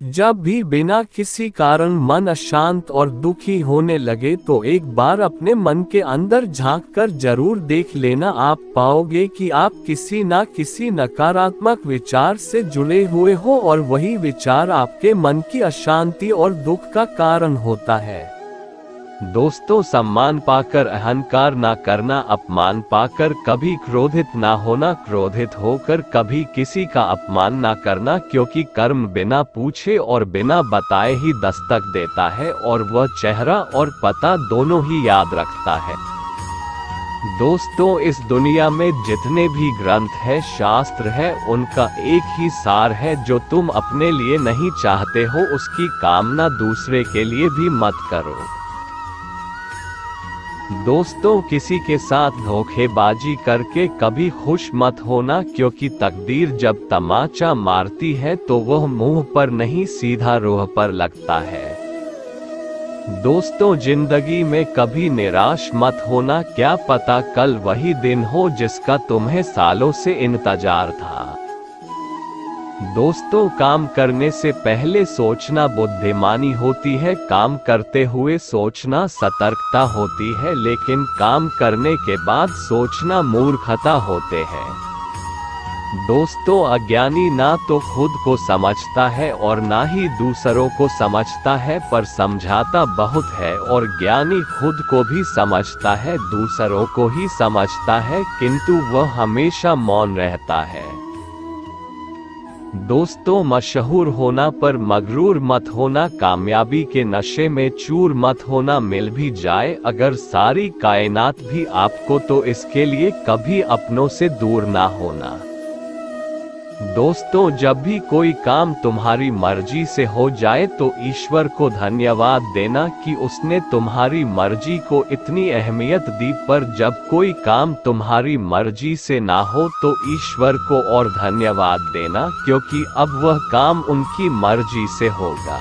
जब भी बिना किसी कारण मन अशांत और दुखी होने लगे तो एक बार अपने मन के अंदर झांक कर जरूर देख लेना। आप पाओगे कि आप किसी न किसी नकारात्मक विचार से जुड़े हुए हो और वही विचार आपके मन की अशांति और दुख का कारण होता है। दोस्तों, सम्मान पाकर अहंकार ना करना, अपमान पाकर कभी क्रोधित ना होना, क्रोधित होकर कभी किसी का अपमान ना करना, क्योंकि कर्म बिना पूछे और बिना बताए ही दस्तक देता है और वह चेहरा और पता दोनों ही याद रखता है। दोस्तों, इस दुनिया में जितने भी ग्रंथ है, शास्त्र है, उनका एक ही सार है, जो तुम अपने लिए नहीं चाहते हो उसकी कामना दूसरे के लिए भी मत करो। दोस्तों, किसी के साथ धोखेबाजी करके कभी खुश मत होना, क्योंकि तकदीर जब तमाचा मारती है तो वह मुंह पर नहीं सीधा रूह पर लगता है। दोस्तों, जिंदगी में कभी निराश मत होना, क्या पता कल वही दिन हो जिसका तुम्हें सालों से इंतजार था। दोस्तों, काम करने से पहले सोचना बुद्धिमानी होती है, काम करते हुए सोचना सतर्कता होती है, लेकिन काम करने के बाद सोचना मूर्खता होते हैं। दोस्तों, अज्ञानी ना तो खुद को समझता है और ना ही दूसरों को समझता है, पर समझाता बहुत है, और ज्ञानी खुद को भी समझता है, दूसरों को ही समझता है, किंतु वह हमेशा मौन रहता है। दोस्तों, मशहूर होना पर मगरूर मत होना, कामयाबी के नशे में चूर मत होना, मिल भी जाए अगर सारी कायनात भी आपको तो इसके लिए कभी अपनों से दूर ना होना। दोस्तों, जब भी कोई काम तुम्हारी मर्जी से हो जाए तो ईश्वर को धन्यवाद देना कि उसने तुम्हारी मर्जी को इतनी अहमियत दी, पर जब कोई काम तुम्हारी मर्जी से ना हो तो ईश्वर को और धन्यवाद देना, क्योंकि अब वह काम उनकी मर्जी से होगा।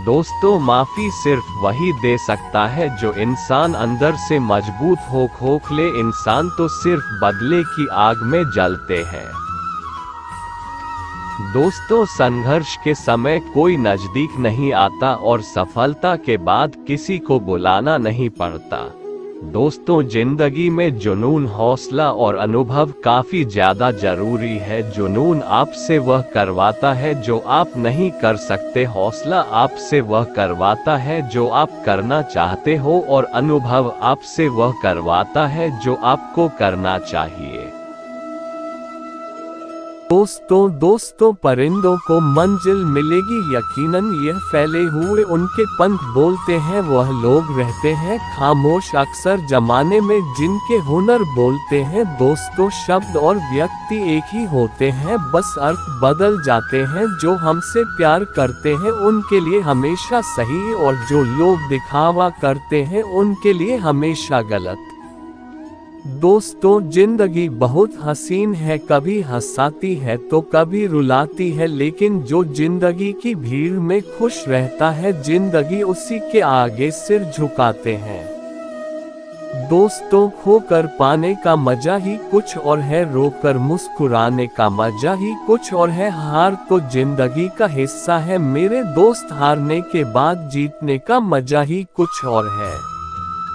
दोस्तों, माफी सिर्फ वही दे सकता है जो इंसान अंदर से मजबूत हो, खोखले इंसान तो सिर्फ बदले की आग में जलते हैं। दोस्तों, संघर्ष के समय कोई नजदीक नहीं आता और सफलता के बाद किसी को बुलाना नहीं पड़ता। दोस्तों, जिंदगी में जुनून, हौसला और अनुभव काफी ज्यादा जरूरी है। जुनून आपसे वह करवाता है जो आप नहीं कर सकते, हौसला आपसे वह करवाता है जो आप करना चाहते हो, और अनुभव आपसे वह करवाता है जो आपको करना चाहिए। दोस्तों, परिंदों को मंजिल मिलेगी यकीनन, यह फैले हुए उनके पंख बोलते हैं, वह लोग रहते हैं खामोश अक्सर जमाने में जिनके हुनर बोलते हैं। दोस्तों, शब्द और व्यक्ति एक ही होते हैं, बस अर्थ बदल जाते हैं। जो हमसे प्यार करते हैं उनके लिए हमेशा सही, और जो लोग दिखावा करते हैं उनके लिए हमेशा गलत। दोस्तों, जिंदगी बहुत हसीन है, कभी हंसाती है तो कभी रुलाती है, लेकिन जो जिंदगी की भीड़ में खुश रहता है, जिंदगी उसी के आगे सिर झुकाते हैं। दोस्तों, खोकर पाने का मजा ही कुछ और है, रोकर मुस्कुराने का मजा ही कुछ और है, हार तो जिंदगी का हिस्सा है मेरे दोस्त, हारने के बाद जीतने का मजा ही कुछ और है।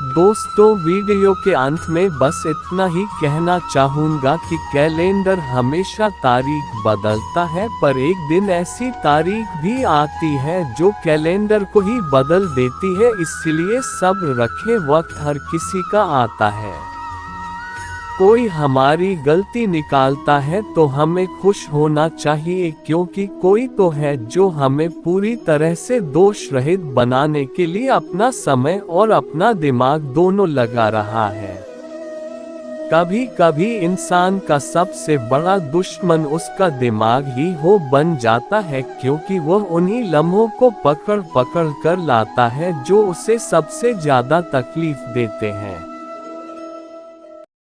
दोस्तों, वीडियो के अंत में बस इतना ही कहना चाहूँगा कि कैलेंडर हमेशा तारीख बदलता है, पर एक दिन ऐसी तारीख भी आती है जो कैलेंडर को ही बदल देती है, इसलिए सब्र रखें, वक्त हर किसी का आता है। कोई हमारी गलती निकालता है तो हमें खुश होना चाहिए, क्योंकि कोई तो है जो हमें पूरी तरह से दोष रहित बनाने के लिए अपना समय और अपना दिमाग दोनों लगा रहा है। कभी कभी इंसान का सबसे बड़ा दुश्मन उसका दिमाग ही बन जाता है, क्योंकि वह उन्हीं लम्हों को पकड़ पकड़ कर लाता है जो उसे सबसे ज्यादा तकलीफ देते हैं।